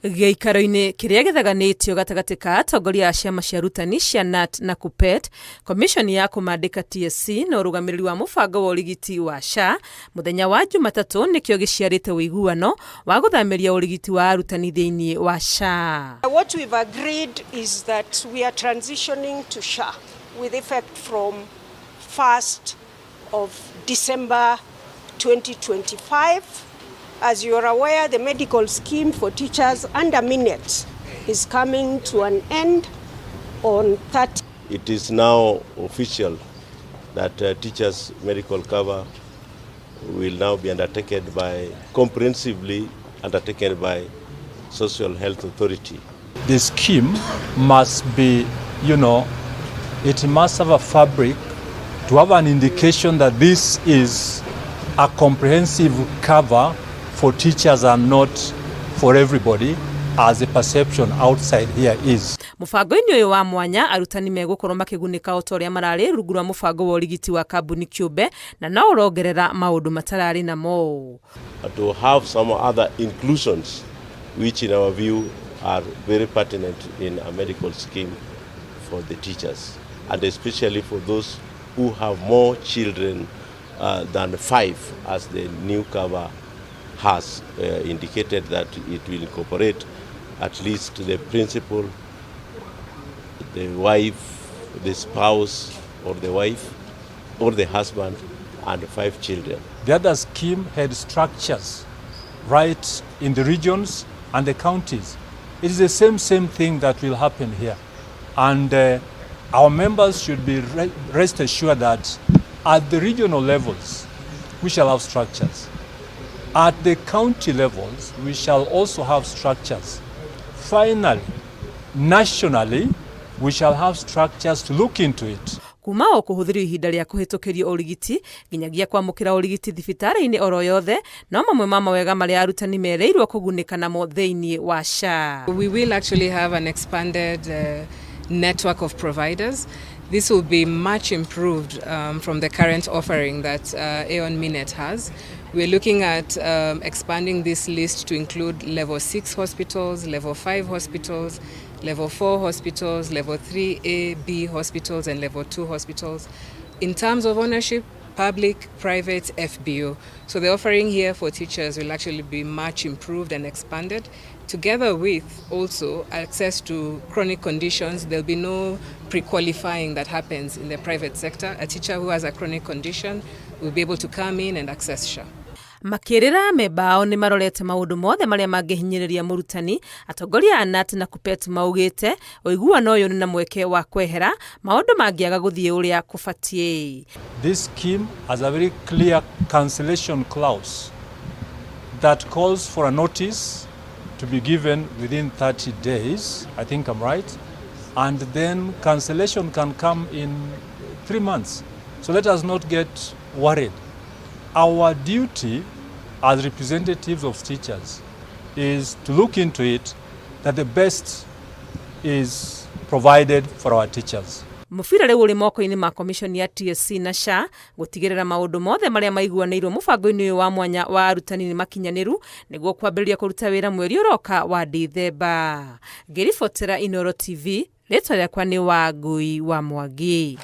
Gĩikaro-inĩ kĩrĩa gĩthaganĩtio gatagatĩ ka atongoria a ciama cia arutani cia KNUT na KUPPET, komishoni ya kũmandĩka TSC na ũrũgamĩrĩri wa mũbango wa ũrigiti wa SHA mũthenya wa Jumatatũ nĩkĩo gĩciarĩte ũiguano wa gũthamĩria ũrigiti wa arutani thĩinĩ wa SHA. What we've agreed is that we are transitioning to SHA with effect from 1st of December 2025. As you are aware, the medical scheme for teachers under MINET is coming to an end on 30. It is now official that teachers' medical cover will now be comprehensively undertaken by Social Health Authority. The scheme must be, it must have a fabric to have an indication that this is a comprehensive cover for teachers and not for everybody, as the perception outside here is. Mũbango-inĩ ũyũ wa mwanya arutani megũkorwo makĩgunĩka o ta ũrĩa mararĩ rungu rwa mũbango wa ũrigiti wa kambuni kĩũmbe na no ũrongerera maũndũ matararĩ namo. To have some other inclusions which in our view are very pertinent in a medical scheme for the teachers, and especially for those who have more children than 5, as the new cover has indicated that it will incorporate at least the principal, the wife, the spouse, or the wife, or the husband, and 5 children. The other scheme had structures right in the regions and the counties. It is the same thing that will happen here. And our members should be rest assured that at the regional levels, we shall have structures. At the county levels, we shall also have structures. Finally, nationally, we shall have structures to look into it. Kuma o kũhũthĩrio ihinda rĩa kũhĩtũkĩrio ũrigiti nginyagia kwamũkĩra ũrigiti thibitarĩ-inĩ oro yothe no mamwe ma mawega marĩa arutani mereirwo kũgunĩka namo thĩinĩ wa SHA. We will actually have an expanded network of providers. This will be much improved from the current offering that Aon Minet has. We're looking at expanding this list to include level 6 hospitals, level 5 hospitals, level 4 hospitals, level 3A, B hospitals, and level 2 hospitals. In terms of ownership, public, private, FBO. So the offering here for teachers will actually be much improved and expanded, together with also access to chronic conditions. There'll be no pre-qualifying that happens in the private sector. A teacher who has a chronic condition will be able to come in and access SHA. Makĩrĩra membao nĩ marorete maũndũ mothe marĩa mangĩhinyĩrĩria mũrutani. Atongoria a KNUT na KUPPET maugĩte ũiguano ũyũ nĩ na mweke wa kwehera maũndũ mangĩaga gũthiĩ ũrĩa kũbatiĩ. This scheme has a very clear cancellation clause that calls for a notice to be given within 30 days. I think I'm right. And then cancellation can come in 3 months. So let us not get worried. Our duty as representatives of teachers is to look into it that the best is provided for our teachers. Mũbira rĩu ũrĩ moko-inĩ ma komishoni ya TSC na SHA gũtigĩrĩra maũndũ mothe marĩa maiguanĩirwo mũbango-inĩ ũyũ wa mwanya wa arutani nĩ makinyanĩru nĩguo kwambĩrĩria kũruta wĩra mweri ũroka wa Dithemba. Ngĩribotera Inooro TV, rĩtwa rĩakwa nĩ Wangui wa Mwangi.